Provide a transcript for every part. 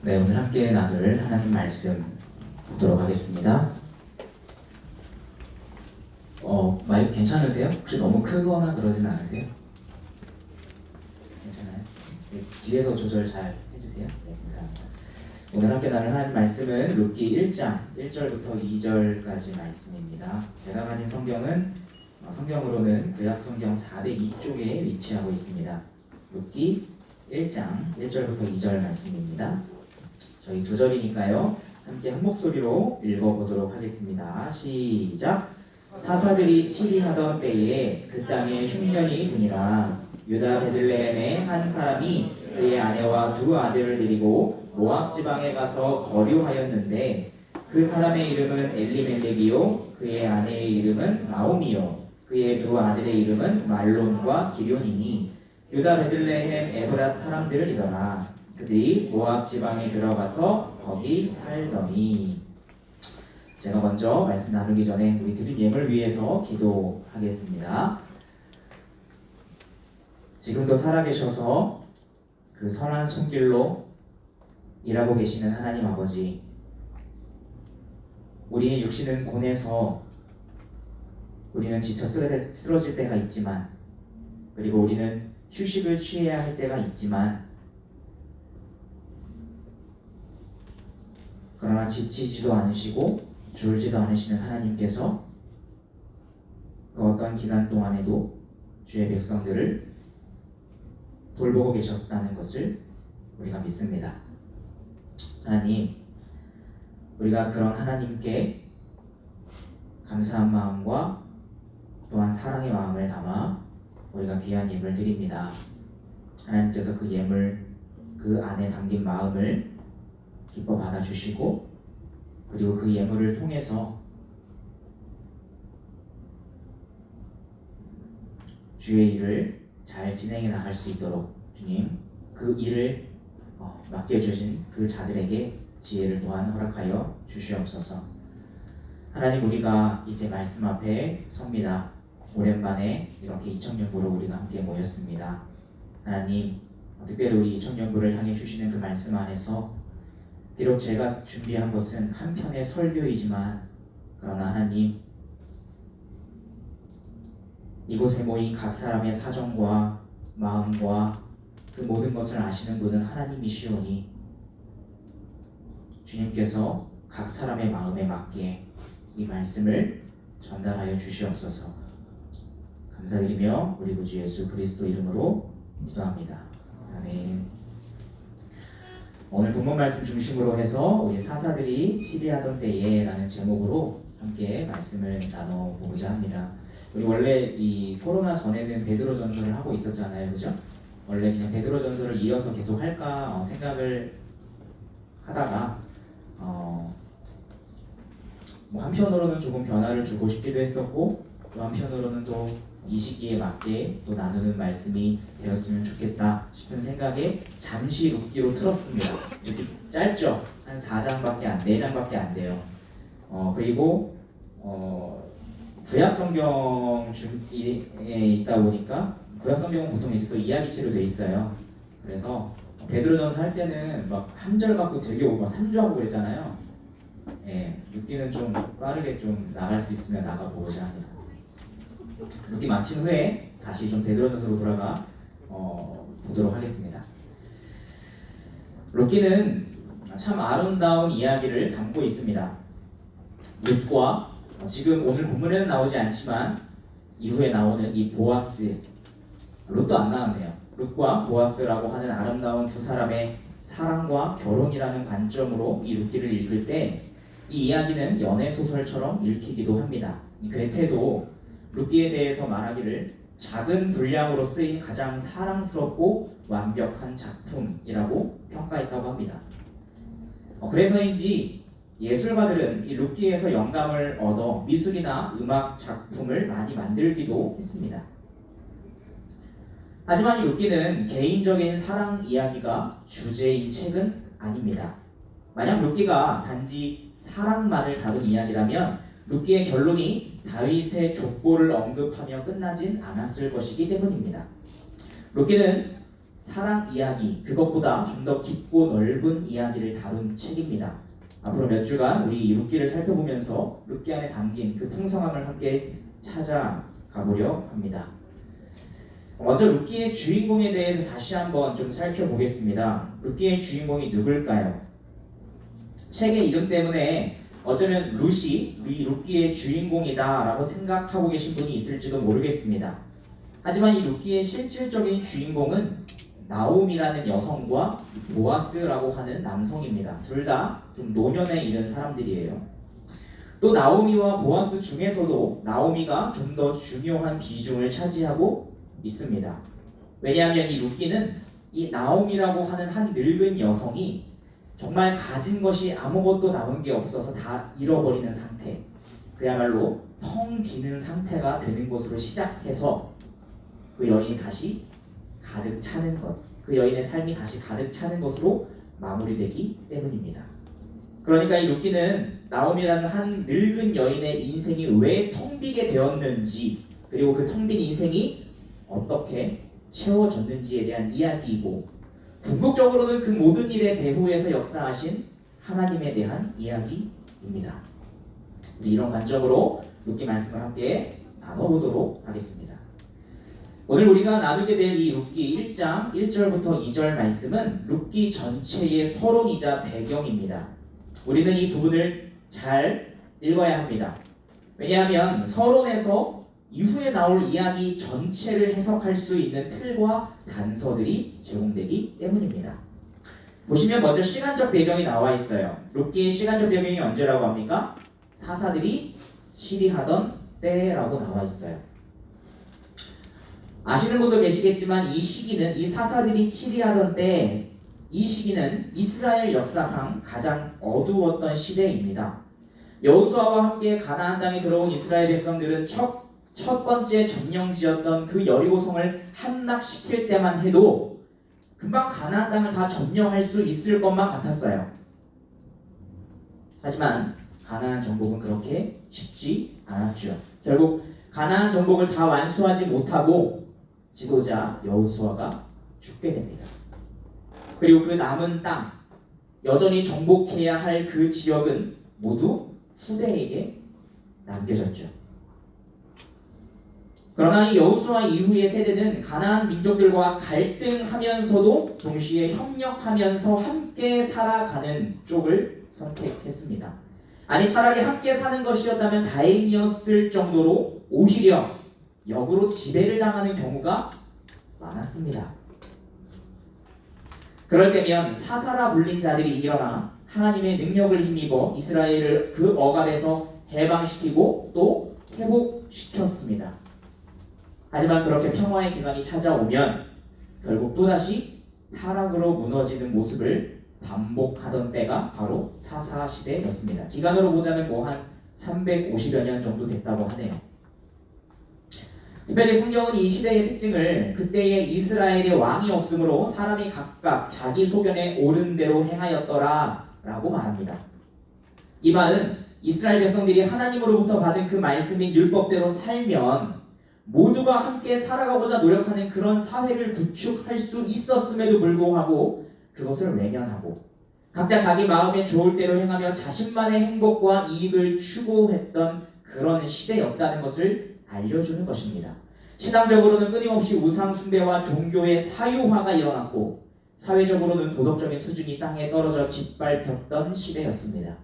네, 오늘 함께 나눌 하나님 말씀 보도록 하겠습니다. 마이크 괜찮으세요? 혹시 너무 크거나 그러진 않으세요? 괜찮아요? 네, 뒤에서 조절 잘 해주세요. 네, 감사합니다. 오늘 함께 나눌 하나님 말씀은 룻기 1장 1절부터 2절까지 말씀입니다. 제가 가진 성경으로는 구약 성경 402쪽에 위치하고 있습니다. 룻기 1장 1절부터 2절 말씀입니다. 저희 두 절이니까요. 함께 한 목소리로 읽어보도록 하겠습니다. 시작. 사사들이 치리하던 때에 그 땅에 흉년이 드니라. 유다 베들레헴의 한 사람이 그의 아내와 두 아들을 데리고 모압 지방에 가서 거류하였는데 그 사람의 이름은 엘리멜렉이요 그의 아내의 이름은 나오미요 그의 두 아들의 이름은 말론과 기럐이니 유다 베들레헴 에브랏 사람들이더라. 그들이 모압 지방에 들어가서 거기 살더니. 제가 먼저 말씀 나누기 전에 우리 드린 예물 위해서 기도하겠습니다. 지금도 살아계셔서 그 선한 손길로 일하고 계시는 하나님 아버지, 우리의 육신은 고뇌서 우리는 지쳐 쓰러질 때가 있지만, 그리고 우리는 휴식을 취해야 할 때가 있지만, 그러나 지치지도 않으시고 졸지도 않으시는 하나님께서 그 어떤 기간 동안에도 주의 백성들을 돌보고 계셨다는 것을 우리가 믿습니다. 하나님, 우리가 그런 하나님께 감사한 마음과 또한 사랑의 마음을 담아 우리가 귀한 예물 드립니다. 하나님께서 그 예물, 그 안에 담긴 마음을 기뻐 받아주시고, 그리고 그 예물을 통해서 주의 일을 잘 진행해 나갈 수 있도록 주님, 그 일을 맡겨주신 그 자들에게 지혜를 또한 허락하여 주시옵소서. 하나님, 우리가 이제 말씀 앞에 섭니다. 오랜만에 이렇게 이청년부로 우리가 함께 모였습니다. 하나님, 특별히 우리 이청년부를 향해 주시는 그 말씀 안에서 비록 제가 준비한 것은 한편의 설교이지만, 그러나 하나님, 이곳에 모인 각 사람의 사정과 마음과 그 모든 것을 아시는 분은 하나님이시오니 주님께서 각 사람의 마음에 맞게 이 말씀을 전달하여 주시옵소서. 감사드리며 우리 구주 예수 그리스도 이름으로 기도합니다. 아멘. 오늘 본문 말씀 중심으로 해서 우리 사사들이 치리하던 때에 라는 제목으로 함께 말씀을 나눠보고자 합니다. 우리 원래 이 코로나 전에는 베드로 전서를 하고 있었잖아요, 그죠? 원래 그냥 베드로 전서를 이어서 계속 할까 생각을 하다가 뭐 한편으로는 조금 변화를 주고 싶기도 했었고, 또 한편으로는 또 이 시기에 맞게 또 나누는 말씀이 되었으면 좋겠다 싶은 생각에 잠시 룻기로 틀었습니다. 이렇게 짧죠? 한 4장밖에 안 돼요. 그리고 구약 성경에 있다 보니까 구약 성경은 보통 이제 또 이야기체로 돼 있어요. 그래서 베드로전서 할 때는 막 한 절 갖고 되게 막 3주하고 그랬잖아요. 예, 룻기는 좀 빠르게 좀 나갈 수 있으면 나가보고자 합니다. 룻기 마친 후에 다시 좀 베드로전서로 돌아가 보도록 하겠습니다. 룻기는 참 아름다운 이야기를 담고 있습니다. 룻과 지금 오늘 본문에는 나오지 않지만 이후에 나오는 이 보아스, 룻도 안 나왔네요. 룻과 보아스라고 하는 아름다운 두 사람의 사랑과 결혼이라는 관점으로 이 룻기를 읽을 때 이 이야기는 연애 소설처럼 읽히기도 합니다. 괴테도 룻기에 대해서 말하기를 작은 분량으로 쓰인 가장 사랑스럽고 완벽한 작품이라고 평가했다고 합니다. 그래서인지 예술가들은 이 룻기에서 영감을 얻어 미술이나 음악 작품을 많이 만들기도 했습니다. 하지만 이 룻기는 개인적인 사랑 이야기가 주제인 책은 아닙니다. 만약 룻기가 단지 사랑만을 다룬 이야기라면 룻기의 결론이 다윗의 족보를 언급하며 끝나진 않았을 것이기 때문입니다. 룻기는 사랑 이야기, 그것보다 좀 더 깊고 넓은 이야기를 다룬 책입니다. 앞으로 몇 주간 우리 이 룻기를 살펴보면서 룻기 안에 담긴 그 풍성함을 함께 찾아가보려 합니다. 먼저 룻기의 주인공에 대해서 다시 한번 좀 살펴보겠습니다. 룻기의 주인공이 누굴까요? 책의 이름 때문에 어쩌면 룻이 이 룻기의 주인공이다 라고 생각하고 계신 분이 있을지도 모르겠습니다. 하지만 이 룻기의 실질적인 주인공은 나옴이라는 여성과 보아스라고 하는 남성입니다. 둘 다 좀 노년에 이른 사람들이에요. 또 나오미와 보아스 중에서도 나오미가 좀 더 중요한 비중을 차지하고 있습니다. 왜냐하면 이 룻기는 이 나오미라고 하는 한 늙은 여성이 정말 가진 것이 아무것도 남은 게 없어서 다 잃어버리는 상태, 그야말로 텅 비는 상태가 되는 것으로 시작해서 그 여인이 다시 가득 차는 것, 그 여인의 삶이 다시 가득 차는 것으로 마무리되기 때문입니다. 그러니까 이 룻기는 나오미라는 한 늙은 여인의 인생이 왜 텅 비게 되었는지, 그리고 그 텅 빈 인생이 어떻게 채워졌는지에 대한 이야기이고, 궁극적으로는 그 모든 일의 배후에서 역사하신 하나님에 대한 이야기입니다. 우리 이런 관점으로 룻기 말씀을 함께 나눠보도록 하겠습니다. 오늘 우리가 나누게 될 이 룻기 1장 1절부터 2절 말씀은 룻기 전체의 서론이자 배경입니다. 우리는 이 부분을 잘 읽어야 합니다. 왜냐하면 서론에서 이후에 나올 이야기 전체를 해석할 수 있는 틀과 단서들이 제공되기 때문입니다. 보시면 먼저 시간적 배경이 나와 있어요. 룻기의 시간적 배경이 언제라고 합니까? 사사들이 치리하던 때라고 나와 있어요. 아시는 분도 계시겠지만 이 시기는, 이 사사들이 치리하던 때, 이 시기는 이스라엘 역사상 가장 어두웠던 시대입니다. 여호수아와 함께 가나안 땅에 들어온 이스라엘 백성들은 첫 번째 점령지였던 그 여리고성을 함락시킬 때만 해도 금방 가나안 땅을 다 점령할 수 있을 것만 같았어요. 하지만 가나안 정복은 그렇게 쉽지 않았죠. 결국 가나안 정복을 다 완수하지 못하고 지도자 여호수아가 죽게 됩니다. 그리고 그 남은 땅, 여전히 정복해야 할 그 지역은 모두 후대에게 남겨졌죠. 그러나 이 여호수아 이후의 세대는 가나안 민족들과 갈등하면서도 동시에 협력하면서 함께 살아가는 쪽을 선택했습니다. 아니, 차라리 함께 사는 것이었다면 다행이었을 정도로 오히려 역으로 지배를 당하는 경우가 많았습니다. 그럴 때면 사사라 불린 자들이 일어나 하나님의 능력을 힘입어 이스라엘을 그 억압에서 해방시키고 또 회복시켰습니다. 하지만 그렇게 평화의 기간이 찾아오면 결국 또다시 타락으로 무너지는 모습을 반복하던 때가 바로 사사시대였습니다. 기간으로 보자면 한 350여 년 정도 됐다고 하네요. 특별히 성경은 이 시대의 특징을 그때의 이스라엘의 왕이 없으므로 사람이 각각 자기 소견에 옳은 대로 행하였더라 라고 말합니다. 이 말은 이스라엘 백성들이 하나님으로부터 받은 그 말씀인 율법대로 살면 모두가 함께 살아가고자 노력하는 그런 사회를 구축할 수 있었음에도 불구하고 그것을 외면하고 각자 자기 마음에 좋을 대로 행하며 자신만의 행복과 이익을 추구했던 그런 시대였다는 것을 알려주는 것입니다. 신앙적으로는 끊임없이 우상 숭배와 종교의 사유화가 일어났고 사회적으로는 도덕적인 수준이 땅에 떨어져 짓밟혔던 시대였습니다.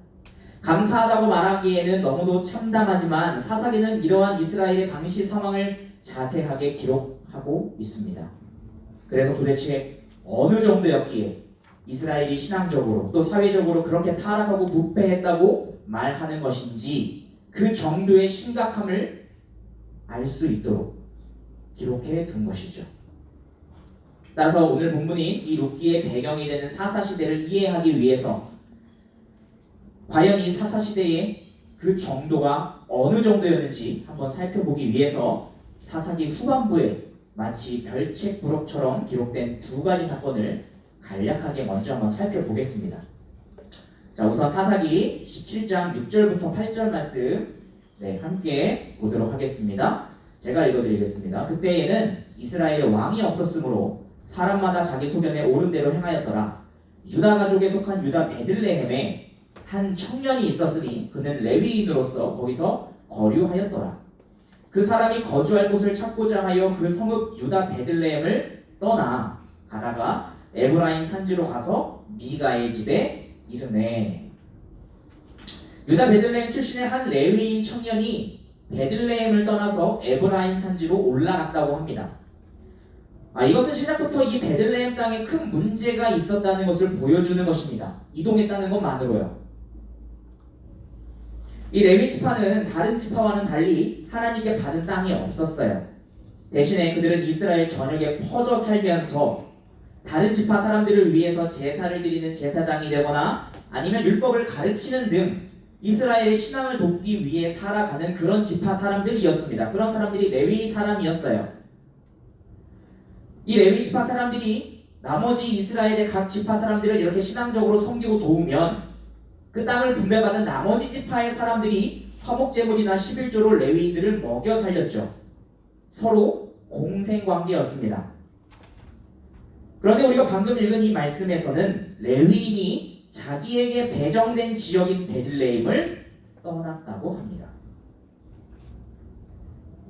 감사하다고 말하기에는 너무도 참담하지만 사사기는 이러한 이스라엘의 당시 상황을 자세하게 기록하고 있습니다. 그래서 도대체 어느 정도였기에 이스라엘이 신앙적으로 또 사회적으로 그렇게 타락하고 부패했다고 말하는 것인지 그 정도의 심각함을 알 수 있도록 기록해 둔 것이죠. 따라서 오늘 본문인 이 룻기의 배경이 되는 사사시대를 이해하기 위해서 과연 이 사사시대의 그 정도가 어느 정도였는지 한번 살펴보기 위해서 사사기 후반부에 마치 별책부록처럼 기록된 두 가지 사건을 간략하게 먼저 한번 살펴보겠습니다. 자, 우선 사사기 17장 6절부터 8절 말씀 함께 보도록 하겠습니다. 제가 읽어드리겠습니다. 그때에는 이스라엘에 왕이 없었으므로 사람마다 자기 소견에 옳은 대로 행하였더라. 유다 가족에 속한 유다 베들레헴에 한 청년이 있었으니 그는 레위인으로서 거기서 거류하였더라. 그 사람이 거주할 곳을 찾고자 하여 그 성읍 유다 베들레헴을 떠나 가다가 에브라임 산지로 가서 미가의 집에 이르매. 유다 베들레헴 출신의 한 레위인 청년이 베들레헴을 떠나서 에브라임 산지로 올라갔다고 합니다. 이것은 시작부터 이 베들레헴 땅에 큰 문제가 있었다는 것을 보여주는 것입니다. 이동했다는 것만으로요. 이 레위 지파는 다른 지파와는 달리 하나님께 받은 땅이 없었어요. 대신에 그들은 이스라엘 전역에 퍼져 살면서 다른 지파 사람들을 위해서 제사를 드리는 제사장이 되거나 아니면 율법을 가르치는 등 이스라엘의 신앙을 돕기 위해 살아가는 그런 지파 사람들이었습니다. 그런 사람들이 레위 사람이었어요. 이 레위 지파 사람들이 나머지 이스라엘의 각 지파 사람들을 이렇게 신앙적으로 섬기고 도우면 그 땅을 분배받은 나머지 지파의 사람들이 화목제물이나 11조로 레위인들을 먹여 살렸죠. 서로 공생관계였습니다. 그런데 우리가 방금 읽은 이 말씀에서는 레위인이 자기에게 배정된 지역인 베들레헴을 떠났다고 합니다.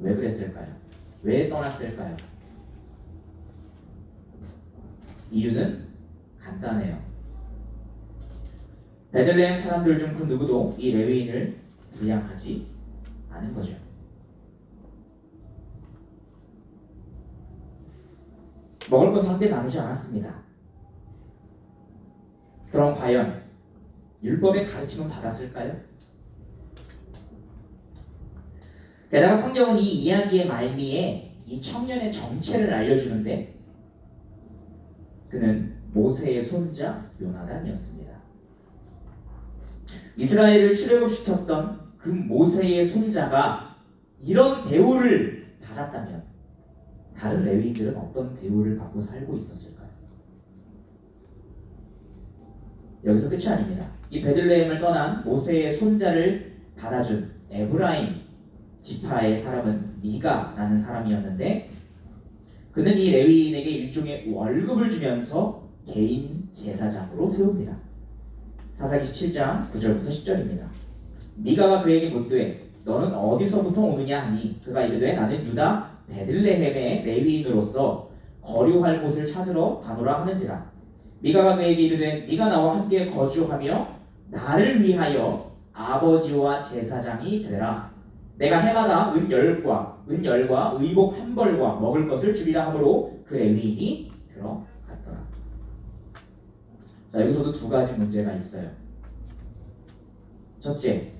왜 그랬을까요? 왜 떠났을까요? 이유는 간단해요. 베들레헴 사람들 중 그 누구도 이 레위인을 부양하지 않은 거죠. 먹을 것을 함께 나누지 않았습니다. 그럼 과연 율법의 가르침은 받았을까요? 게다가 성경은 이 이야기의 말미에 이 청년의 정체를 알려주는데 그는 모세의 손자 요나단이었습니다. 이스라엘을 출애굽시켰던 그 모세의 손자가 이런 대우를 받았다면 다른 레위인들은 어떤 대우를 받고 살고 있었을까요? 여기서 끝이 아닙니다. 이 베들레헴을 떠난 모세의 손자를 받아준 에브라임 지파의 사람은 미가라는 사람이었는데 그는 이 레위인에게 일종의 월급을 주면서 개인 제사장으로 세웁니다. 사사기 17장 9절부터 10절입니다. 미가가 그에게 묻되 너는 어디서부터 오느냐 하니 그가 이르되 나는 유다 베들레헴의 레위인으로서 거류할 곳을 찾으러 가노라 하는지라. 미가가 그에게 이르되 네가 나와 함께 거주하며 나를 위하여 아버지와 제사장이 되라. 내가 해마다 은열과 의복 한 벌과 먹을 것을 주리라 하므로 그 레위인이 들어갔더라. 자, 여기서도 두 가지 문제가 있어요. 첫째,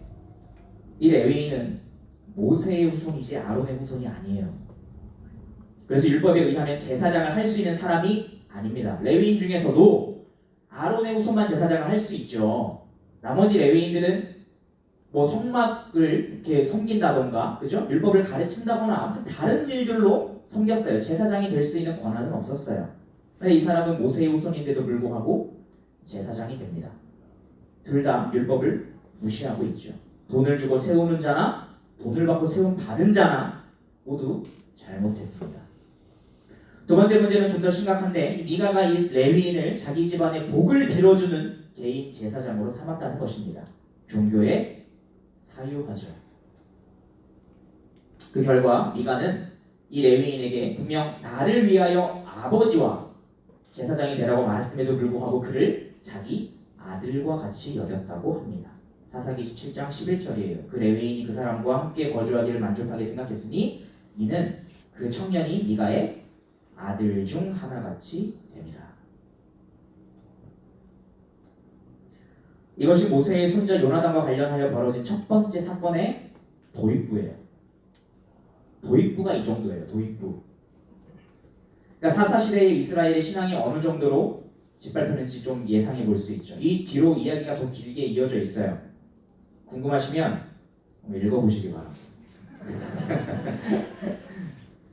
이 레위인은 모세의 후손이지 아론의 후손이 아니에요. 그래서 율법에 의하면 제사장을 할 수 있는 사람이 아닙니다. 레위인 중에서도 아론의 후손만 제사장을 할 수 있죠. 나머지 레위인들은 뭐 성막을 이렇게 섬긴다던가, 그죠? 율법을 가르친다거나 아무튼 다른 일들로 섬겼어요. 제사장이 될 수 있는 권한은 없었어요. 그런데 이 사람은 모세의 후손인데도 불구하고 제사장이 됩니다. 둘 다 율법을 무시하고 있죠. 돈을 주고 세우는 자나 돈을 받고 세움 받은 자나 모두 잘못했습니다. 두 번째 문제는 좀 더 심각한데 미가가 이 레위인을 자기 집안의 복을 빌어주는 개인 제사장으로 삼았다는 것입니다. 종교의 사유화죠. 그 결과 미가는 이 레위인에게 분명 나를 위하여 아버지와 제사장이 되라고 말했음에도 불구하고 그를 자기 아들과 같이 여겼다고 합니다. 사사기 17장 11절이에요. 그 레위인이 그 사람과 함께 거주하기를 만족하게 생각했으니 이는 그 청년이 미가의 아들 중 하나같이 됩니다. 이것이 모세의 손자 요나단과 관련하여 벌어진 첫 번째 사건의 도입부예요. 도입부가 이 정도예요. 도입부. 그러니까 사사시대의 이스라엘의 신앙이 어느 정도로 짓밟혔는지 좀 예상해 볼 수 있죠. 이 뒤로 이야기가 더 길게 이어져 있어요. 궁금하시면 읽어보시기 바랍니다.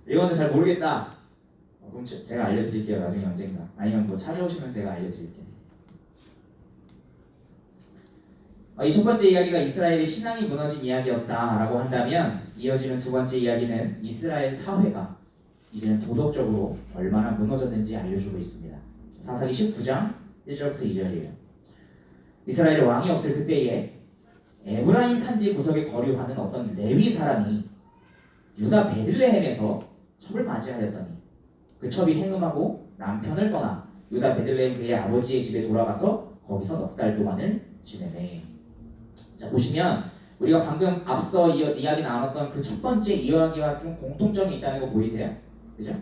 이거는 잘 모르겠다. 그럼 제가 알려드릴게요. 나중에 언젠가. 아니면 뭐 찾아오시면 제가 알려드릴게요. 이 첫 번째 이야기가 이스라엘의 신앙이 무너진 이야기였다라고 한다면 이어지는 두 번째 이야기는 이스라엘 사회가 이제는 도덕적으로 얼마나 무너졌는지 알려주고 있습니다. 사사기 19장 1절부터 2절이에요. 이스라엘의 왕이 없을 그때에 에브라임 산지 구석에 거류하는 어떤 레위 사람이 유다 베들레헴에서 첩을 맞이하였더니 그 첩이 행음하고 남편을 떠나 유다 베들레헴 그의 아버지의 집에 돌아가서 거기서 넉 달 동안을 지내네. 자, 보시면 우리가 방금 앞서 이야기 나눴던 그 첫 번째 이야기와 좀 공통점이 있다는 거 보이세요? 그죠?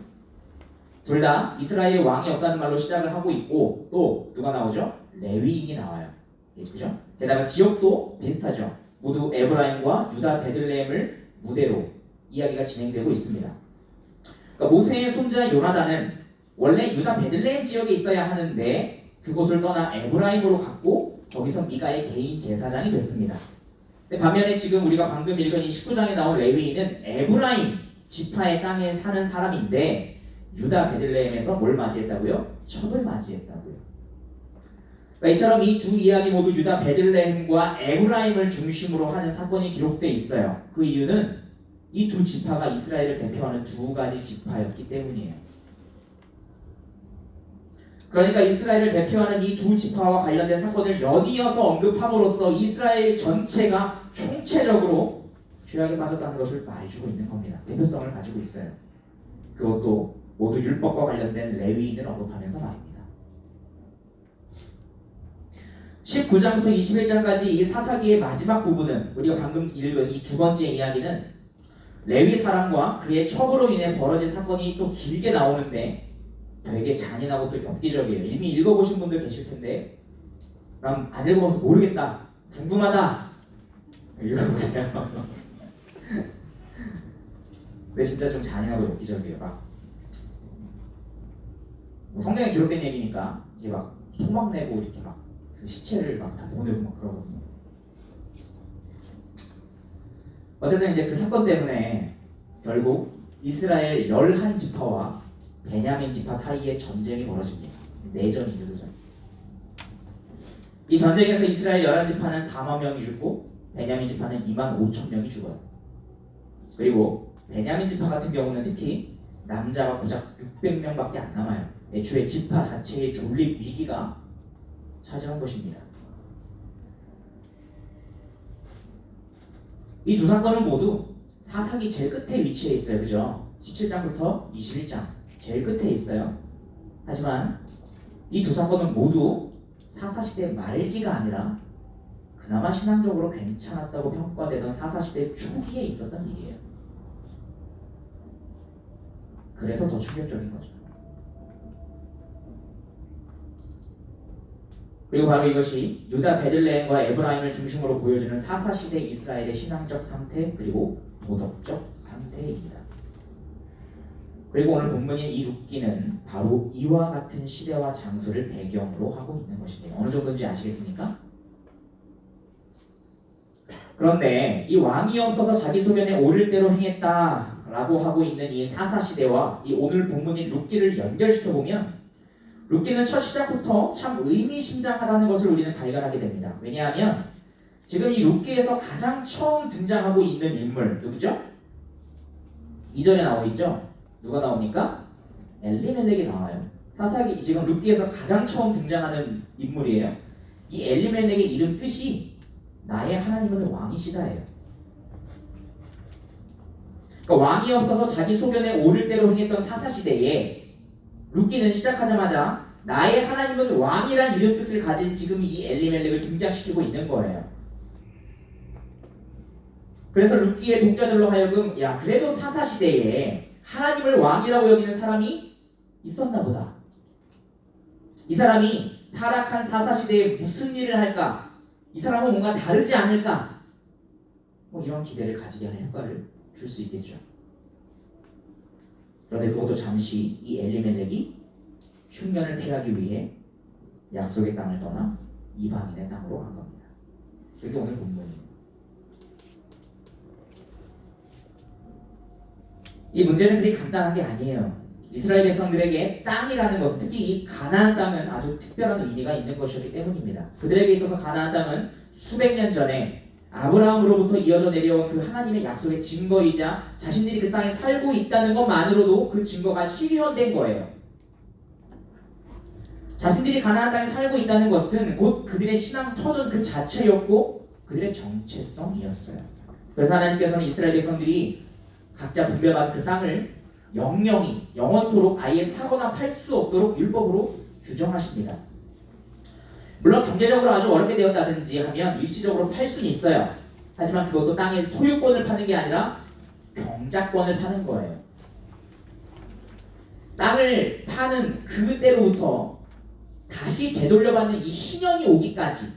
둘 다 이스라엘의 왕이 없다는 말로 시작을 하고 있고 또 누가 나오죠? 레위인이 나와요. 그죠? 게다가 지역도 비슷하죠. 모두 에브라임과 유다 베들레헴을 무대로 이야기가 진행되고 있습니다. 그러니까 모세의 손자 요나단은 원래 유다 베들레헴 지역에 있어야 하는데 그곳을 떠나 에브라임으로 갔고 거기서 미가의 개인 제사장이 됐습니다. 근데 반면에 지금 우리가 방금 읽은 이 19장에 나온 레위인은 에브라임 지파의 땅에 사는 사람인데 유다 베들레헴에서 뭘 맞이했다고요? 첩을 맞이했다고요. 그러니까 이처럼 이 두 이야기 모두 유다 베들레헴과 에브라임을 중심으로 하는 사건이 기록되어 있어요. 그 이유는 이 두 지파가 이스라엘을 대표하는 두 가지 지파였기 때문이에요. 그러니까 이스라엘을 대표하는 이 두 지파와 관련된 사건을 연이어서 언급함으로써 이스라엘 전체가 총체적으로 죄악에 빠졌다는 것을 말해주고 있는 겁니다. 대표성을 가지고 있어요. 그것도 모두 율법과 관련된 레위인을 언급하면서 말입니다. 19장부터 21장까지 이 사사기의 마지막 부분은 우리가 방금 읽은 이 두 번째 이야기는 레위 사람과 그의 첩으로 인해 벌어진 사건이 또 길게 나오는데 되게 잔인하고 또 엽기적이에요. 이미 읽어보신 분들 계실 텐데 난 안 읽어봐서 모르겠다, 궁금하다, 읽어보세요. 근데 진짜 좀 잔인하고 엽기적이에요. 뭐 성경에 기록된 얘기니까 이게 막 토막 내고 이렇게 막 그 시체를 막 다 보내고 막 그러거든요. 어쨌든 이제 그 사건 때문에 결국 이스라엘 11지파와 베냐민 지파 사이에 전쟁이 벌어집니다. 내전이죠, 그죠? 이 전쟁에서 이스라엘 11지파는 4만 명이 죽고 베냐민 지파는 2만 5천 명이 죽어요. 그리고 베냐민 지파 같은 경우는 특히 남자가 고작 600명밖에 안 남아요. 애초에 지파 자체의 존립 위기가 차지한 것입니다. 이 두 사건은 모두 사사기 제일 끝에 위치해 있어요. 그죠? 17장부터 21장 제일 끝에 있어요. 하지만 이 두 사건은 모두 사사시대 말기가 아니라 그나마 신앙적으로 괜찮았다고 평가되던 사사시대 초기에 있었던 일이에요. 그래서 더 충격적인 거죠. 그리고 바로 이것이 유다 베들레헴과 에브라임을 중심으로 보여주는 사사시대 이스라엘의 신앙적 상태 그리고 도덕적 상태입니다. 그리고 오늘 본문인 이 룻기는 바로 이와 같은 시대와 장소를 배경으로 하고 있는 것입니다. 어느 정도인지 아시겠습니까? 그런데 이 왕이 없어서 자기 소견에 옳을 대로 행했다라고 하고 있는 이 사사시대와 이 오늘 본문인 룻기를 연결시켜보면 룻기는 첫 시작부터 참 의미심장하다는 것을 우리는 발견하게 됩니다. 왜냐하면 지금 이 룻기에서 가장 처음 등장하고 있는 인물 누구죠? 2절에 나오고 있죠? 누가 나옵니까? 엘리멜렉이 나와요. 사사기 지금 룻기에서 가장 처음 등장하는 인물이에요. 이 엘리멜렉의 이름 뜻이 나의 하나님은 왕이시다예요. 그러니까 왕이 없어서 자기 소견에 옳을 대로 행했던 사사시대에 룻기는 시작하자마자 나의 하나님은 왕이란 이름 뜻을 가진 지금 이 엘리멜렉을 등장시키고 있는 거예요. 그래서 룻기의 독자들로 하여금 야 그래도 사사시대에 하나님을 왕이라고 여기는 사람이 있었나 보다. 이 사람이 타락한 사사시대에 무슨 일을 할까? 이 사람은 뭔가 다르지 않을까? 뭐 이런 기대를 가지게 하는 효과를 줄 수 있겠죠. 그런데 그것도 잠시 이 엘리멜렉이 흉년을 피하기 위해 약속의 땅을 떠나 이방인의 땅으로 간 겁니다. 그게 오늘 본문입니다. 이 문제는 그리 간단한 게 아니에요. 이스라엘 백성들에게 땅이라는 것은 특히 이 가나안 땅은 아주 특별한 의미가 있는 것이었기 때문입니다. 그들에게 있어서 가나안 땅은 수백 년 전에 아브라함으로부터 이어져 내려온 그 하나님의 약속의 증거이자 자신들이 그 땅에 살고 있다는 것만으로도 그 증거가 실현된 거예요. 자신들이 가나안 땅에 살고 있다는 것은 곧 그들의 신앙 터전 그 자체였고 그들의 정체성이었어요. 그래서 하나님께서는 이스라엘 백성들이 각자 분배받은 그 땅을 영영이 영원토록 아예 사거나 팔 수 없도록 율법으로 규정하십니다. 물론 경제적으로 아주 어렵게 되었다든지 하면 일시적으로 팔 수는 있어요. 하지만 그것도 땅의 소유권을 파는 게 아니라 경작권을 파는 거예요. 땅을 파는 그때로부터 다시 되돌려받는 이 신년이 오기까지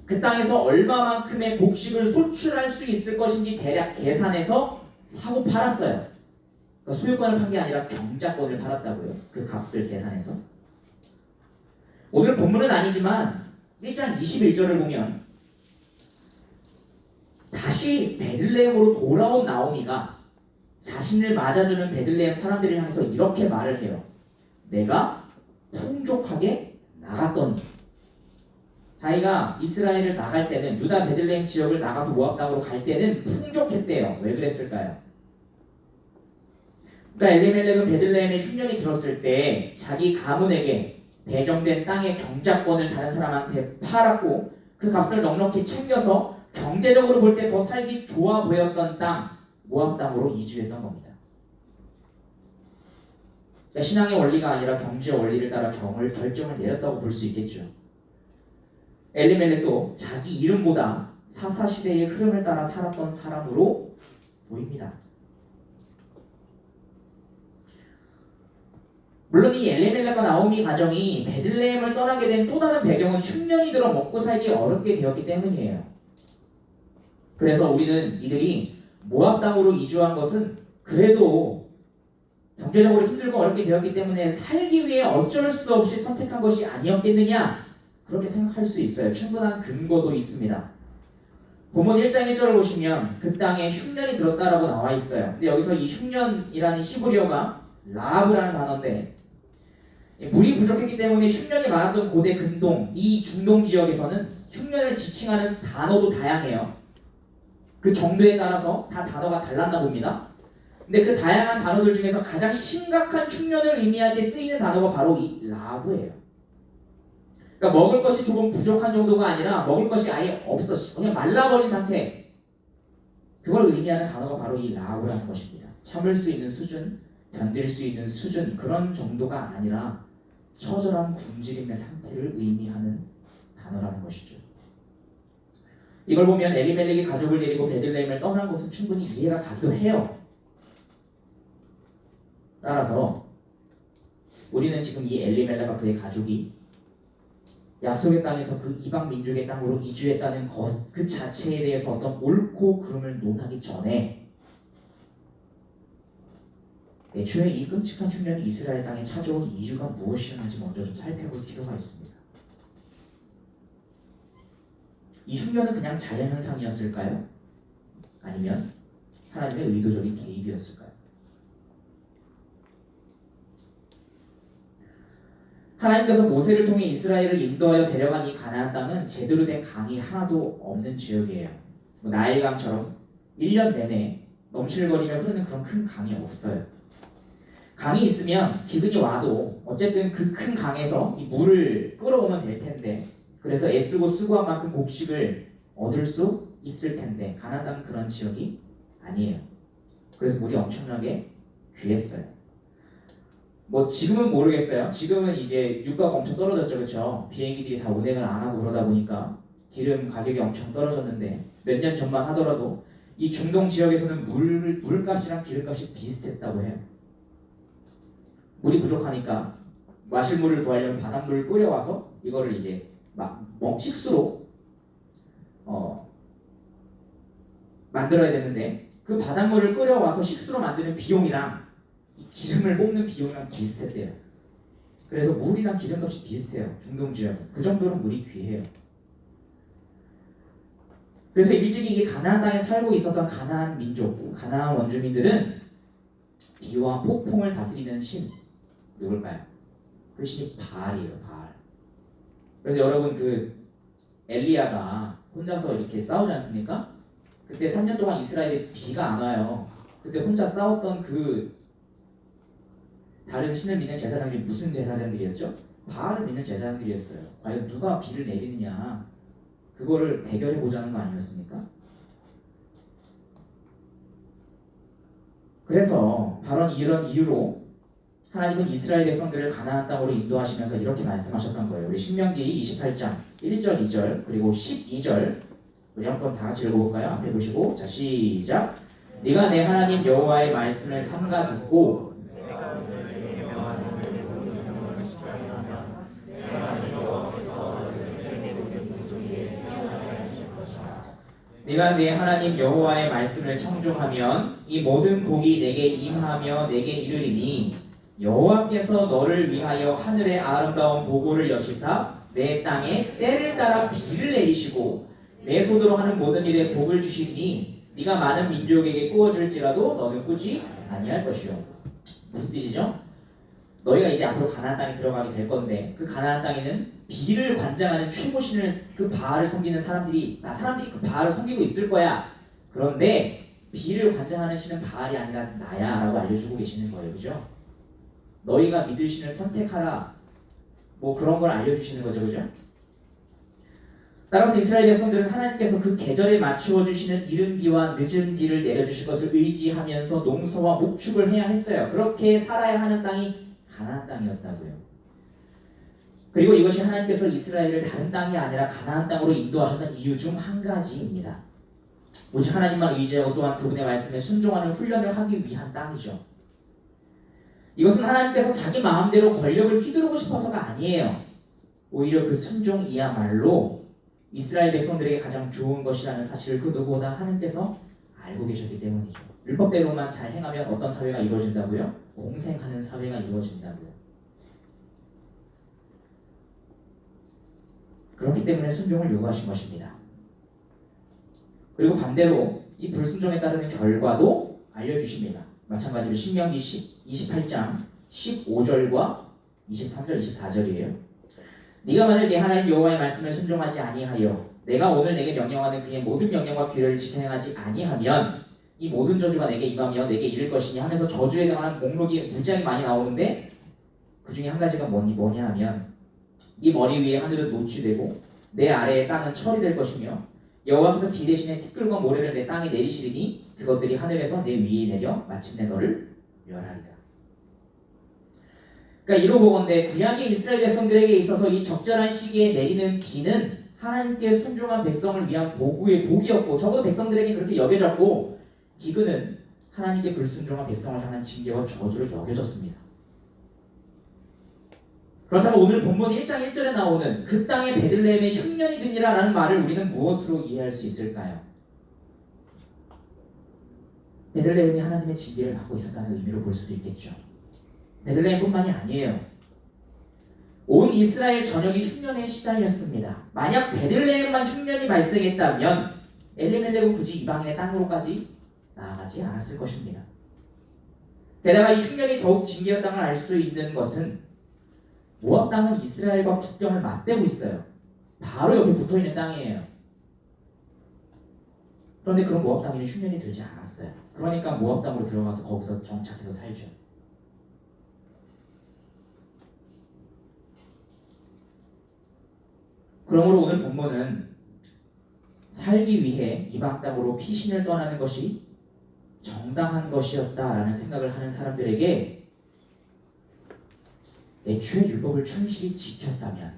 그 땅에서 얼마만큼의 곡식을 소출할 수 있을 것인지 대략 계산해서 사고 팔았어요. 그러니까 소유권을 판 게 아니라 경작권을 팔았다고요. 그 값을 계산해서. 오늘 본문은 아니지만 1장 21절을 보면 다시 베들레헴으로 돌아온 나오미가 자신을 맞아주는 베들레헴 사람들을 향해서 이렇게 말을 해요. 내가 풍족하게 나갔더니. 자기가 이스라엘을 나갈 때는 유다 베들레헴 지역을 나가서 모압 땅으로 갈 때는 풍족했대요. 왜 그랬을까요? 그러니까 엘리멜렉은 베들레헴에 흉년이 들었을 때 자기 가문에게 배정된 땅의 경작권을 다른 사람한테 팔았고 그 값을 넉넉히 챙겨서 경제적으로 볼 때 더 살기 좋아 보였던 땅 모압 땅으로 이주했던 겁니다. 그러니까 신앙의 원리가 아니라 경제 원리를 따라 결정을 내렸다고 볼 수 있겠죠. 엘리멜렉도 자기 이름보다 사사시대의 흐름을 따라 살았던 사람으로 보입니다. 물론 이 엘리멜렉과 나오미 가정이 베들레헴을 떠나게 된 또 다른 배경은 흉년이 들어 먹고 살기 어렵게 되었기 때문이에요. 그래서 우리는 이들이 모압 땅으로 이주한 것은 그래도 경제적으로 힘들고 어렵게 되었기 때문에 살기 위해 어쩔 수 없이 선택한 것이 아니었겠느냐 그렇게 생각할 수 있어요. 충분한 근거도 있습니다. 본문 1장 1절을 보시면 그 땅에 흉년이 들었다라고 나와 있어요. 근데 여기서 이 흉년이라는 히브리어가 라합이라는 단어인데 물이 부족했기 때문에 흉년이 많았던 고대 근동, 이 중동 지역에서는 흉년을 지칭하는 단어도 다양해요. 그 정도에 따라서 다 단어가 달랐나 봅니다. 근데 그 다양한 단어들 중에서 가장 심각한 흉년을 의미할 때 쓰이는 단어가 바로 이 라브예요. 그러니까 먹을 것이 조금 부족한 정도가 아니라 먹을 것이 아예 없어 그냥 말라버린 상태, 그걸 의미하는 단어가 바로 이 라브라는 것입니다. 참을 수 있는 수준, 견딜 수 있는 수준, 그런 정도가 아니라 처절한 굶주림의 상태를 의미하는 단어라는 것이죠. 이걸 보면 엘리멜렉이 가족을 데리고 베들레헴을 떠난 것은 충분히 이해가 가기도 해요. 따라서 우리는 지금 이 엘리멜렉과 그의 가족이 약속의 땅에서 그 이방 민족의 땅으로 이주했다는 것 그 자체에 대해서 어떤 옳고 그름을 논하기 전에 애초에 이 끔찍한 흉년이 이스라엘 땅에 찾아온 이유가 무엇이었는지 먼저 좀 살펴볼 필요가 있습니다. 이 흉년은 그냥 자연현상이었을까요? 아니면 하나님의 의도적인 개입이었을까요? 하나님께서 모세를 통해 이스라엘을 인도하여 데려간 이 가나안 땅은 제대로 된 강이 하나도 없는 지역이에요. 나일강처럼 1년 내내 넘실거리며 흐르는 그런 큰 강이 없어요. 강이 있으면 기근이 와도 어쨌든 그 큰 강에서 이 물을 끌어오면 될 텐데, 그래서 애쓰고 수고한 만큼 곡식을 얻을 수 있을 텐데 가나안 땅은 그런 지역이 아니에요. 그래서 물이 엄청나게 귀했어요. 뭐 지금은 모르겠어요. 지금은 이제 유가가 엄청 떨어졌죠, 그렇죠? 비행기들이 다 운행을 안 하고 그러다 보니까 기름 가격이 엄청 떨어졌는데 몇 년 전만 하더라도 이 중동 지역에서는 물값이랑 기름값이 비슷했다고 해요. 물이 부족하니까 마실 물을 구하려면 바닷물을 끓여와서 이거를 이제 식수로 만들어야 되는데 그 바닷물을 끓여와서 식수로 만드는 비용이랑 기름을 볶는 비용이랑 비슷했대요. 그래서 물이랑 기름값이 비슷해요. 중동 지역은 그 정도로 물이 귀해요. 그래서 일찍이 이게 가나안 땅에 살고 있었던 가나안 민족, 가나안 원주민들은 비와 폭풍을 다스리는 신 누굴까요? 그 신이 바알이에요. 바알. 그래서 여러분 그 엘리야가 혼자서 이렇게 싸우지 않습니까? 그때 3년 동안 이스라엘에 비가 안 와요. 그때 혼자 싸웠던 그 다른 신을 믿는 제사장들이 무슨 제사장들이었죠? 바알을 믿는 제사장들이었어요. 과연 누가 비를 내리느냐 그거를 대결해 보자는 거 아니었습니까? 그래서 바로 이런 이유로 하나님은 이스라엘 백성들을 가나안 땅으로 인도하시면서 이렇게 말씀하셨던 거예요. 우리 신명기 28장 1절, 2절 그리고 12절 우리 한번 다 같이 읽어볼까요? 앞에 보시고 자 시작. 네가 내 하나님 여호와의 말씀을 삼가 듣고 네가 내 하나님 여호와의 말씀을 청종하면 이 모든 복이 내게 임하며 내게 이르리니 여호와께서 너를 위하여 하늘의 아름다운 보고를 여시사 내 땅에 때를 따라 비를 내리시고 내 손으로 하는 모든 일에 복을 주시니 네가 많은 민족에게 꾸어줄지라도 너는 꾸지 아니할 것이요. 무슨 뜻이죠? 너희가 이제 앞으로 가나안 땅에 들어가게 될 건데 그 가나안 땅에는 비를 관장하는 최고신을 그 바알을 섬기는 사람들이 그 바알을 섬기고 있을 거야. 그런데 비를 관장하는 신은 바알이 아니라 나야 라고 알려주고 계시는 거예요. 그죠? 너희가 믿을 신을 선택하라 뭐 그런 걸 알려주시는 거죠. 그죠? 따라서 이스라엘 백성들은 하나님께서 그 계절에 맞추어 주시는 이른 비와 늦은 비를 내려주실 것을 의지하면서 농사와 목축을 해야 했어요. 그렇게 살아야 하는 땅이 가나안 땅이었다고요. 그리고 이것이 하나님께서 이스라엘을 다른 땅이 아니라 가나안 땅으로 인도하셨던 이유 중 한 가지입니다. 오직 하나님만 의지하고 또한 그분의 말씀에 순종하는 훈련을 하기 위한 땅이죠. 이것은 하나님께서 자기 마음대로 권력을 휘두르고 싶어서가 아니에요. 오히려 그 순종이야말로 이스라엘 백성들에게 가장 좋은 것이라는 사실을 그 누구보다 하나님께서 알고 계셨기 때문이죠. 율법대로만 잘 행하면 어떤 사회가 이루어진다고요? 공생하는 사회가 이루어진다고요. 그렇기 때문에 순종을 요구하신 것입니다. 그리고 반대로 이 불순종에 따르는 결과도 알려주십니다. 마찬가지로 신명기 28장 15절과 23절, 24절이에요. 네가 만일 내 하나님 여호와의 말씀을 순종하지 아니하여 내가 오늘 내게 명령하는 그의 모든 명령과 규례를 지켜 행하지 아니하면 이 모든 저주가 내게 임하며 내게 이를 것이니 하면서 저주에 관한 목록이 무지하게 많이 나오는데 그 중에 한 가지가 뭐냐 하면 네 머리 위에 하늘은 노출되고 내 아래의 땅은 철이 될 것이며 여호와께서 비 대신에 티끌과 모래를 내 땅에 내리시리니 그것들이 하늘에서 내 위에 내려 마침내 너를 멸하리라. 그러니까 이로 보건대 구약의 이스라엘 백성들에게 있어서 이 적절한 시기에 내리는 비는 하나님께 순종한 백성을 위한 복이었고 적어도 백성들에게 그렇게 여겨졌고 기근은 하나님께 불순종한 백성을 향한 징계와 저주로 여겨졌습니다. 그렇다면 오늘 본문 1장 1절에 나오는 그 땅에 베들레헴에 흉년이 드니라 라는 말을 우리는 무엇으로 이해할 수 있을까요? 베들레헴이 하나님의 징계를 받고 있었다는 의미로 볼 수도 있겠죠. 베들레헴뿐만이 아니에요. 온 이스라엘 전역이 흉년에 시달렸습니다. 만약 베들레헴만 흉년이 발생했다면 엘리멜렉은 굳이 이방인의 땅으로까지 나아가지 않았을 것입니다. 게다가 이 흉년이 더욱 징계였다는 걸 알 수 있는 것은 모압 땅은 이스라엘과 국경을 맞대고 있어요. 바로 옆에 붙어있는 땅이에요. 그런데 그런 모압 땅에는 흉년이 들지 않았어요. 그러니까 모압 땅으로 들어가서 거기서 정착해서 살죠. 그러므로 오늘 본문은 살기 위해 이방 땅으로 피신을 떠나는 것이 정당한 것이었다라는 생각을 하는 사람들에게 애초에 율법을 충실히 지켰다면,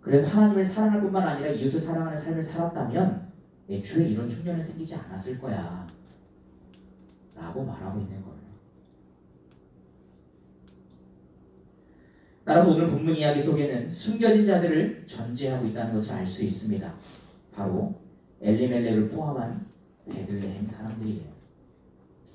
그래서 하나님을 사랑할 뿐만 아니라 이웃을 사랑하는 삶을 살았다면 애초에 이런 흉년은 생기지 않았을 거야 라고 말하고 있는 거예요. 따라서 오늘 본문 이야기 속에는 숨겨진 자들을 전제하고 있다는 것을 알 수 있습니다. 바로 엘리멜렉을 포함한 베들레헴 사람들이에요.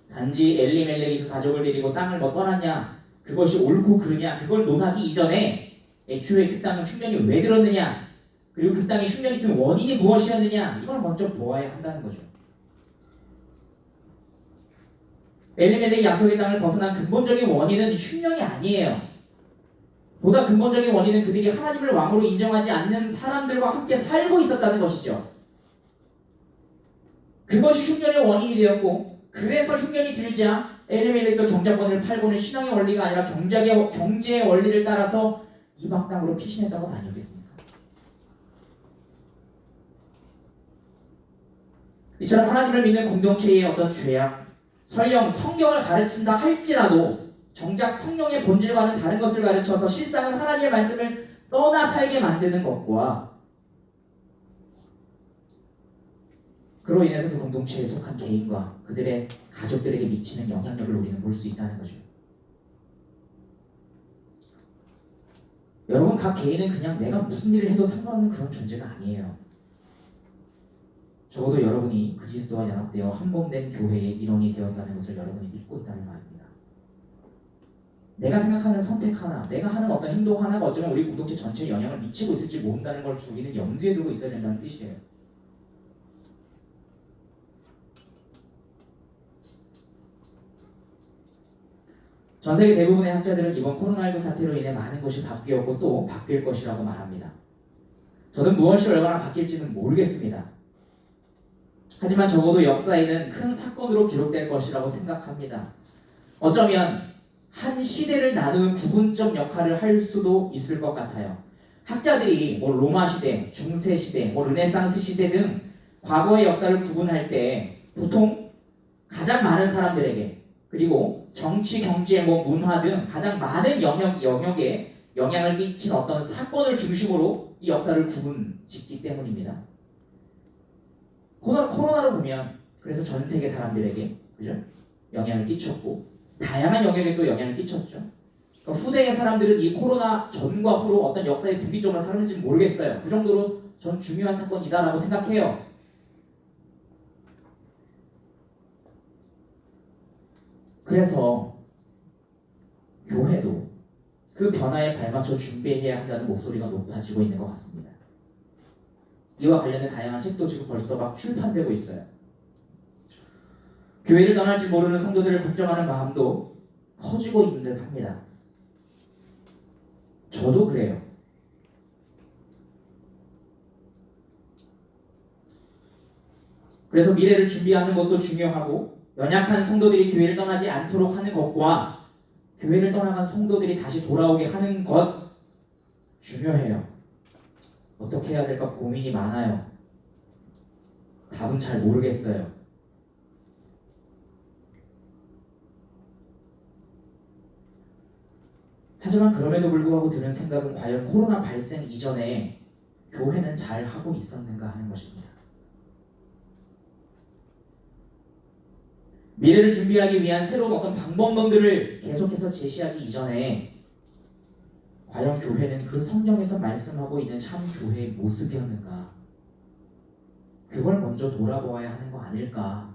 단지 엘리멜렉이 그 가족을 데리고 땅을 떠났냐, 그것이 옳고 그르냐, 그걸 논하기 이전에 애초에 그 땅은 흉년이 왜 들었느냐, 그리고 그 땅에 흉년이 든 원인이 무엇이었느냐, 이걸 먼저 보아야 한다는 거죠. 엘리멜렉이 야속의 땅을 벗어난 근본적인 원인은 흉년이 아니에요. 보다 근본적인 원인은 그들이 하나님을 왕으로 인정하지 않는 사람들과 함께 살고 있었다는 것이죠. 그것이 흉년의 원인이 되었고, 그래서 흉년이 들자 엘리멜렉도 경작권을 팔고는 신앙의 원리가 아니라 경제의 원리를 따라서 이방 땅으로 피신했다고 다녔겠습니까? 이처럼 하나님을 믿는 공동체의 어떤 죄악, 설령 성경을 가르친다 할지라도 정작 성령의 본질과는 다른 것을 가르쳐서 실상은 하나님의 말씀을 떠나 살게 만드는 것과 그로 인해서 그 공동체에 속한 개인과 그들의 가족들에게 미치는 영향력을 우리는 볼 수 있다는 거죠. 여러분, 각 개인은 그냥 내가 무슨 일을 해도 상관없는 그런 존재가 아니에요. 적어도 여러분이 그리스도와 연합되어 한몸된 교회의 일원이 되었다는 것을 여러분이 믿고 있다는 말입니다. 내가 생각하는 선택 하나, 내가 하는 어떤 행동 하나가 어쩌면 우리 공동체 전체에 영향을 미치고 있을지 모른다는 걸 우리는 염두에 두고 있어야 된다는 뜻이에요. 전 세계 대부분의 학자들은 이번 코로나19 사태로 인해 많은 것이 바뀌었고 또 바뀔 것이라고 말합니다. 저는 무엇이 얼마나 바뀔지는 모르겠습니다. 하지만 적어도 역사에는 큰 사건으로 기록될 것이라고 생각합니다. 어쩌면 한 시대를 나누는 구분점 역할을 할 수도 있을 것 같아요. 학자들이 로마 시대, 중세 시대, 르네상스 시대 등 과거의 역사를 구분할 때 보통 가장 많은 사람들에게 그리고 정치, 경제, 문화 등 가장 많은 영역에 영향을 끼친 어떤 사건을 중심으로 이 역사를 구분 짓기 때문입니다. 코로나로 보면 그래서 전 세계 사람들에게 그죠? 영향을 끼쳤고 다양한 영역에 또 영향을 끼쳤죠. 그러니까 후대의 사람들은 이 코로나 전과 후로 어떤 역사의 분기점을 살았는지 모르겠어요. 그 정도로 전 중요한 사건이다라고 생각해요. 그래서 교회도 그 변화에 발맞춰 준비해야 한다는 목소리가 높아지고 있는 것 같습니다. 이와 관련된 다양한 책도 지금 벌써 막 출판되고 있어요. 교회를 떠날지 모르는 성도들을 걱정하는 마음도 커지고 있는 듯 합니다. 저도 그래요. 그래서 미래를 준비하는 것도 중요하고 연약한 성도들이 교회를 떠나지 않도록 하는 것과 교회를 떠나간 성도들이 다시 돌아오게 하는 것 중요해요. 어떻게 해야 될까 고민이 많아요. 답은 잘 모르겠어요. 하지만 그럼에도 불구하고 드는 생각은 과연 코로나 발생 이전에 교회는 잘 하고 있었는가 하는 것입니다. 미래를 준비하기 위한 새로운 어떤 방법론들을 계속해서 제시하기 이전에 과연 교회는 그 성경에서 말씀하고 있는 참 교회의 모습이었는가? 그걸 먼저 돌아보아야 하는 거 아닐까?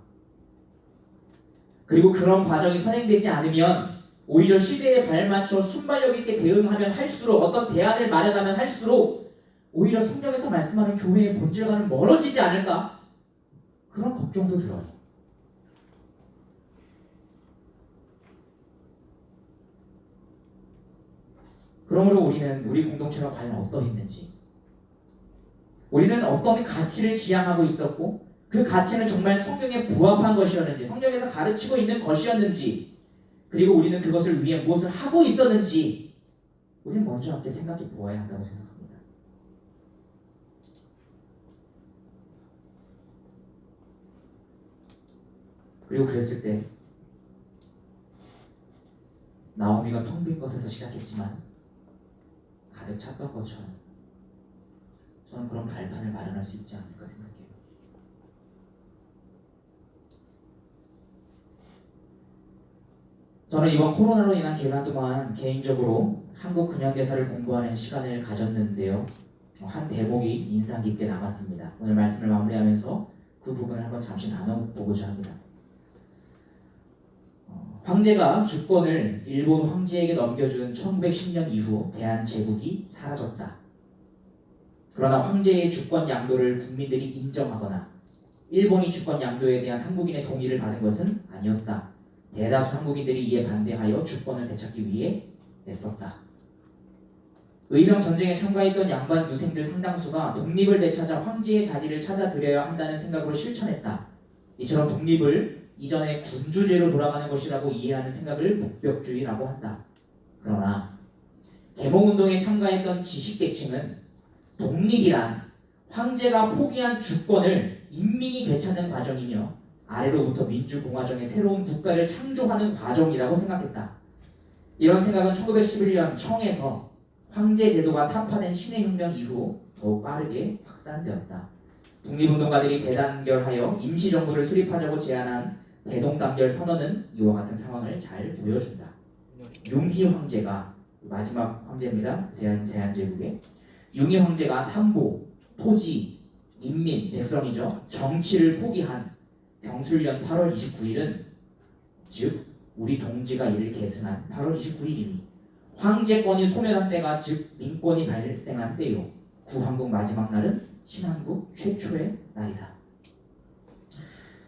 그리고 그런 과정이 선행되지 않으면 오히려 시대에 발맞춰 순발력 있게 대응하면 할수록 어떤 대안을 마련하면 할수록 오히려 성경에서 말씀하는 교회의 본질과는 멀어지지 않을까? 그런 걱정도 들어요. 그러므로 우리는 우리 공동체가 과연 어떠했는지, 우리는 어떤 가치를 지향하고 있었고 그 가치는 정말 성경에 부합한 것이었는지, 성경에서 가르치고 있는 것이었는지, 그리고 우리는 그것을 위해 무엇을 하고 있었는지 우리는 먼저 함께 생각해 보아야 한다고 생각합니다. 그리고 그랬을 때 나오미가 텅 빈 것에서 시작했지만 가득 찼던 것처럼 저는 그런 발판을 마련할 수 있지 않을까 생각해요. 저는 이번 코로나로 인한 기간 동안 개인적으로 한국 근현대사를 공부하는 시간을 가졌는데요. 한 대목이 인상 깊게 남았습니다. 오늘 말씀을 마무리하면서 그 부분을 한번 잠시 나눠보고자 합니다. 황제가 주권을 일본 황제에게 넘겨준 1910년 이후 대한제국이 사라졌다. 그러나 황제의 주권 양도를 국민들이 인정하거나 일본이 주권 양도에 대한 한국인의 동의를 받은 것은 아니었다. 대다수 한국인들이 이에 반대하여 주권을 되찾기 위해 애썼다. 의병 전쟁에 참가했던 양반 유생들 상당수가 독립을 되찾아 황제의 자리를 찾아들여야 한다는 생각으로 실천했다. 이처럼 독립을 이전의 군주제로 돌아가는 것이라고 이해하는 생각을 목벽주의라고 한다. 그러나 계몽운동에 참가했던 지식계층은 독립이란 황제가 포기한 주권을 인민이 되찾는 과정이며 아래로부터 민주공화정의 새로운 국가를 창조하는 과정이라고 생각했다. 이런 생각은 1911년 청에서 황제 제도가 타파된 신의 혁명 이후 더욱 빠르게 확산되었다. 독립운동가들이 대단결하여 임시정부를 수립하자고 제안한 대동단결 선언은 이와 같은 상황을 잘 보여준다. 융희 황제가 마지막 황제입니다. 대한제국의 융희 황제가 삼보, 토지, 인민, 백성이죠. 정치를 포기한 경술년 8월 29일은 즉 우리 동지가 이를 계승한 8월 29일이니 황제권이 소멸한 때가 즉 민권이 발생한 때요. 구한국 마지막 날은 신한국 최초의 날이다.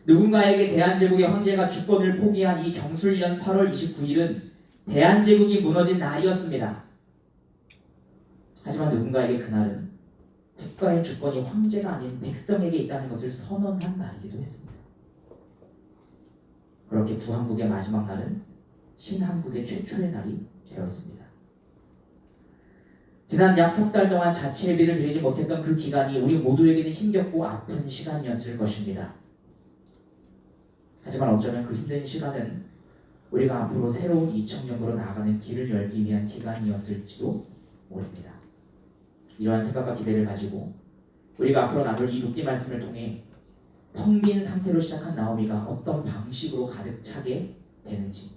누군가에게 대한제국의 황제가 주권을 포기한 이 경술년 8월 29일은 대한제국이 무너진 날이었습니다. 하지만 누군가에게 그날은 국가의 주권이 황제가 아닌 백성에게 있다는 것을 선언한 날이기도 했습니다. 그렇게 구한국의 마지막 날은 신한국의 최초의 날이 되었습니다. 지난 약 석 달 동안 자치 예비를 드리지 못했던 그 기간이 우리 모두에게는 힘겹고 아픈 시간이었을 것입니다. 하지만 어쩌면 그 힘든 시간은 우리가 앞으로 새로운 2000년으로 나아가는 길을 열기 위한 기간이었을지도 모릅니다. 이러한 생각과 기대를 가지고 우리가 앞으로 나눌 이 룻기 말씀을 통해 텅 빈 상태로 시작한 나오미가 어떤 방식으로 가득 차게 되는지,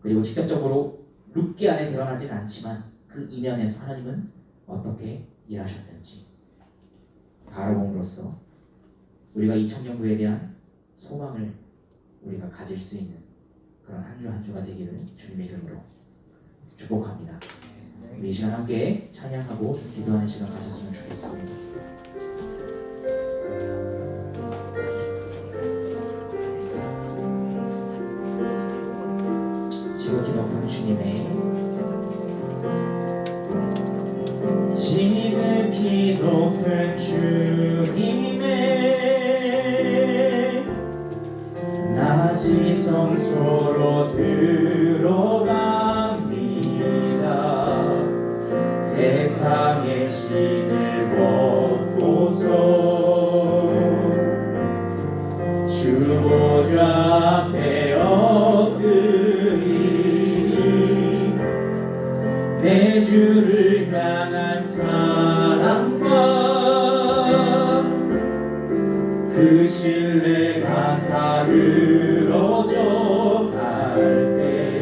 그리고 직접적으로 룻기 안에 드러나진 않지만 그 이면에서 하나님은 어떻게 일하셨는지 바라봄으로써 우리가 2000년부에 대한 소망을 우리가 가질 수 있는 그런 한 주 한 주가 되기를 주님의 이름으로 축복합니다. 우리 이 시간 함께 찬양하고 기도하는 시간 가졌으면 좋겠습니다. 지극히 높은 주님의 지극히 높은 주님의 낮이 성소로 들어갑니다. 세상의 신을 벗고서 주 보좌 앞에 엎드리니 내 주를 향한 사랑과 그 신뢰가 사르러져 갈 때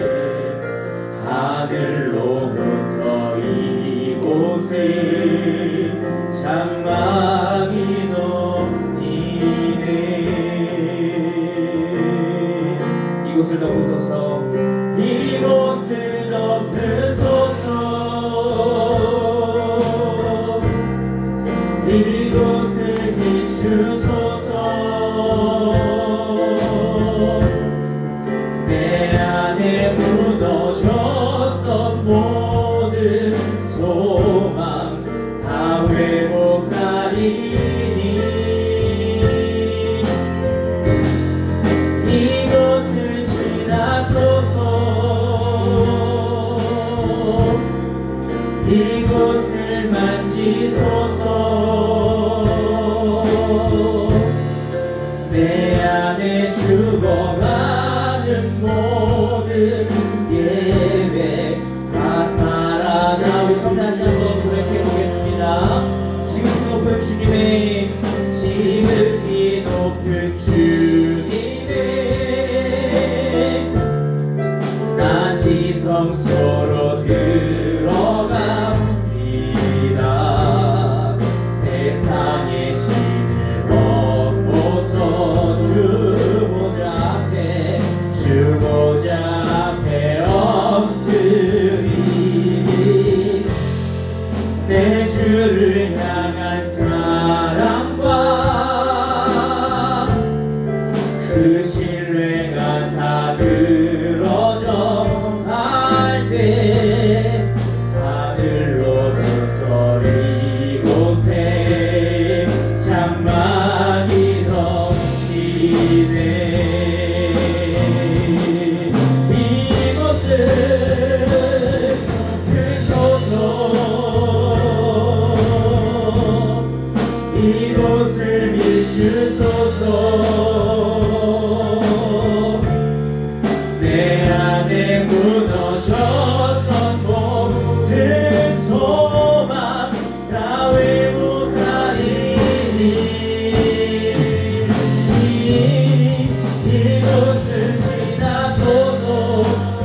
하늘로부터 이곳에 장막이 넘기네. 이곳을 덮으소서, 이곳을 덮으소서, 이곳을 비추소서. 내 안에 무너졌던 모든 소망 다 회복하리니 이곳을 지나소서, 이곳을 만지소서. 내 안에 죽어가는 모든 예배 다 살아나. 우리 좀 다시 한번 고백해 보겠습니다. 지극히 높은 주님의, 지극히 높은 주님의 낮이 성소로 들어갑니다. 세상의 신을 벗고서 주 보좌 앞에 엎드리니 내 주를 향한 사랑과 그 신뢰가 사그러져 갈 때 하늘 비추소서. 내 안에 무너졌던 모든 소망 다 회복하리니. 이곳을 지나소서.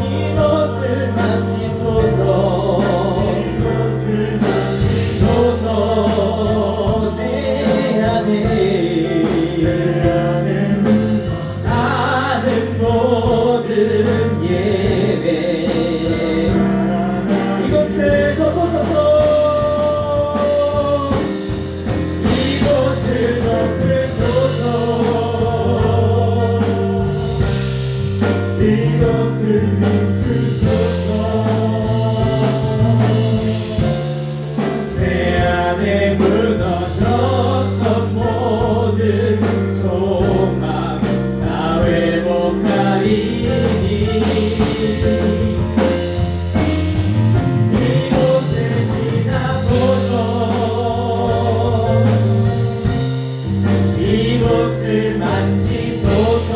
이곳을 만지소서. 소서. 내 안에 하는 모든 예배 이곳을 덮으소서. 이곳을 덮으소서. 이곳을 비추소서. 내 안에 무너졌던 모든 소망 다 회복하리니. 이곳을 지나소서. 이곳을 만지소서.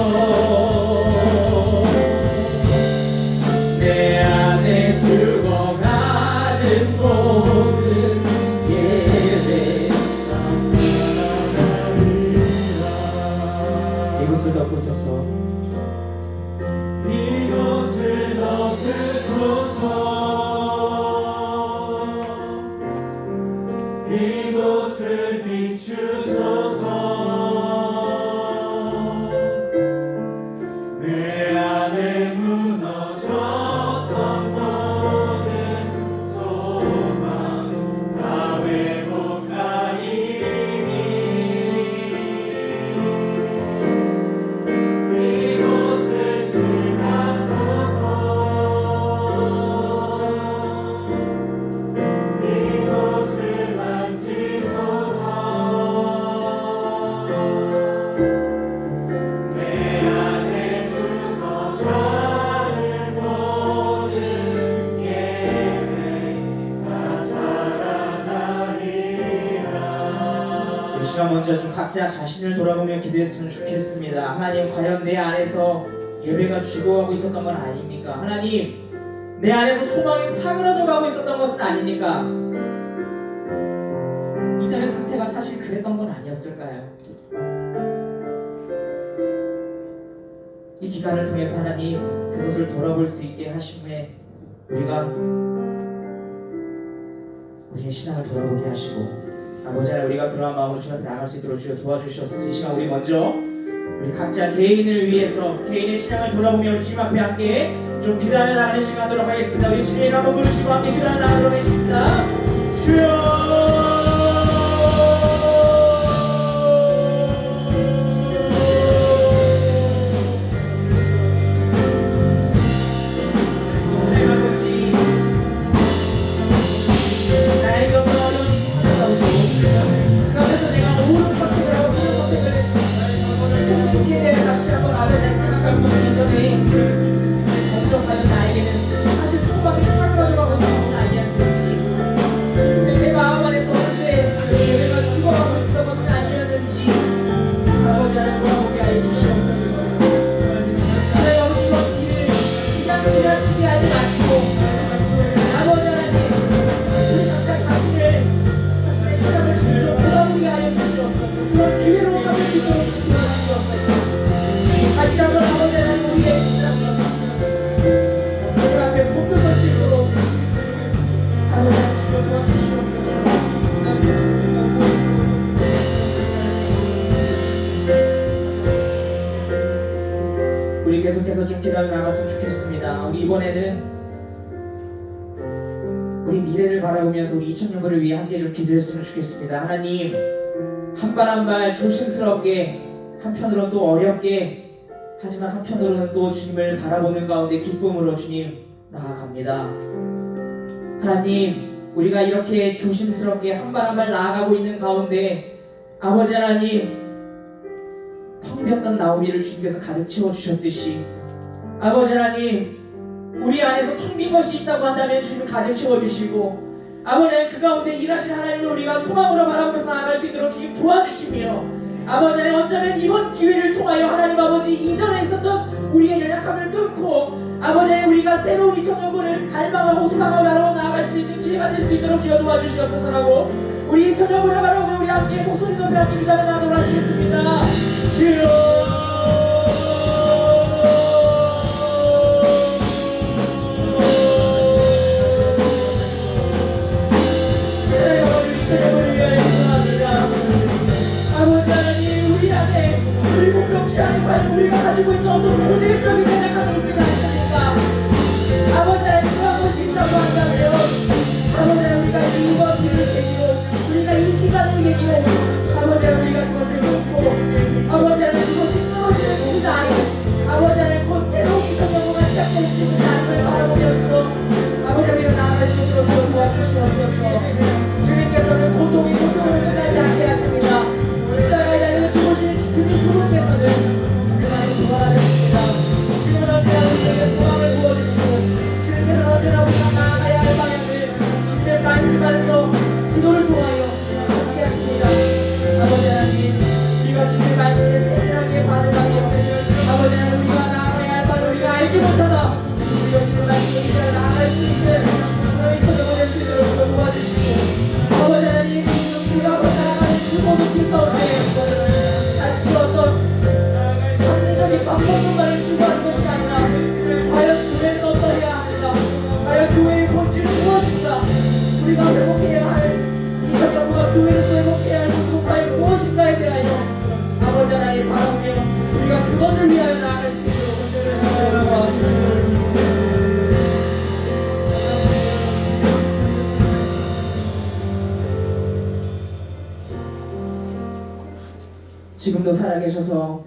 내 안에 죽어가는 모든 예배 이곳을 덮으소서. 이곳을 덮으소서. 이곳을 비추소서. 내 안에 무너졌던 모든 소망 다 회복하리니. 이곳을 지나소서. 이곳을 만지소서. 내 안에 죽어가는 모든 예배 다 살아나리라. 이 시간 먼저 좀 각자 자신을 돌아보며 기도했으면 좋겠습니다. 하나님, 과연 내 안에서 예배가 죽어가고 있었던 건 아닙니까? 하나님, 내 안에서 소망이 사그라져 가고 있었던 것은 아닙니까? 이전의 상태가 사실 그랬던 건 아니었을까요? 이 기간을 통해서 하나님, 그것을 돌아볼 수 있게 하심에 우리가 우리의 신앙을 돌아보게 하시고, 아버지 하나님, 우리가 그러한 마음으로 주 앞에 나갈 수 있도록 주여 도와주셔서 이 시간 우리 먼저 우리 각자 개인을 위해서 개인의 신앙을 돌아보며 주님 앞에 함께 좀 기도하며 나가는 시간 하도록 하겠습니다. 우리 주님 한번 부르시고 함께 기도하며 나가도록 하겠습니다. 주여. 우리 계속해서 좀 기도하며 나갔으면 좋겠습니다. 우리 이번에는 우리 미래를 바라보면서 우리 2000년을 위해 함께 좀 기도했으면 좋겠습니다. 하나님, 한 발 한 발 조심스럽게, 한편으로는 또 어렵게, 하지만 한편으로는 또 주님을 바라보는 가운데 기쁨으로 주님 나아갑니다. 하나님, 우리가 이렇게 조심스럽게 한 발 한 발 나아가고 있는 가운데 아버지 하나님, 텅 비었던 나오미를 주님께서 가득 채워주셨듯이 아버지 하나님, 우리 안에서 텅 빈 것이 있다고 한다면 주님 가득 채워주시고, 아버지 하나님, 그 가운데 일하신 하나님을 우리가 소망으로 바라보면서 나아갈 수 있도록 주님 도와주시며, 아버지 하나님, 어쩌면 이번 기회를 통하여 하나님 아버지 이전에 있었던 우리의 연약함을 끊고 아버지 하나님, 우리가 새로운 2000년을 갈망하고 소망하고 바라고 나아갈 수 있는 기회가 될 수 있도록 주여 도와주시옵소서라고 우리 2000년을 바라보며 우리 함께 목소리 높여 함께 기도하며 나아가도록 하시겠습니다. 주여 우리 공동체 안에 과연 우리가 가지고 있는 어떤 고질적인 연약함이 있지가 않습니까? 아버지 하나님, 그런 것이 있다고 한다면 아버지 하나님, 우리가 이번 일을 계기로 우리가 이 기간을 계기로 아버지 하나님, 우리가 그것을 끊고 아버지 하나님, 그것이 끊어지는 기간이 아버지 하나님, 곧 새로운 2000년도가 시작될 수 있는 날을 바라보면서 아버지 하나님, 나아갈 수 있도록 주여 도와주시옵소서. 주님께서는 고통이 고통으로 끝나지 않게 하십니다. 십자가에 달려 죽으신 그분께서는 하나님 도와하셨습니다. 주님은 언제나 우리에게 소망을 부어주시고 주님께서는 언제나 우리가 나아가야 할 방향을 주님의 말씀 안에서 기도를 통하여 함께 하십니다. 아버지 하나님, 우리가 주님의 말씀에 세밀하게 반응하며 아버지 하나님, 우리가 나아가야 할 바를 우리가 알지 못하다 우리가 주님의 말씀을 이제 나아갈 수 있는 그런 소명을 낼 수 있도록 도와주시고 아버지 하나님, 우리가 나아가는 그 모든 길 가운데 단지 어떤 합리적인 방법론만을 추구하는 것이 아니라 과연 교회는 어떠해야 하는가, 과연 교회의 본질은 무엇인가, 우리가 회복해야 할 이 전부가 교회에서 회복해야 할 모습은 과연 무엇인가에 대하여 아버지 하나님 바라보며 우리가 그것을 위하여 나아갈 수 있도록 도와주시옵소서. 지금도 살아계셔서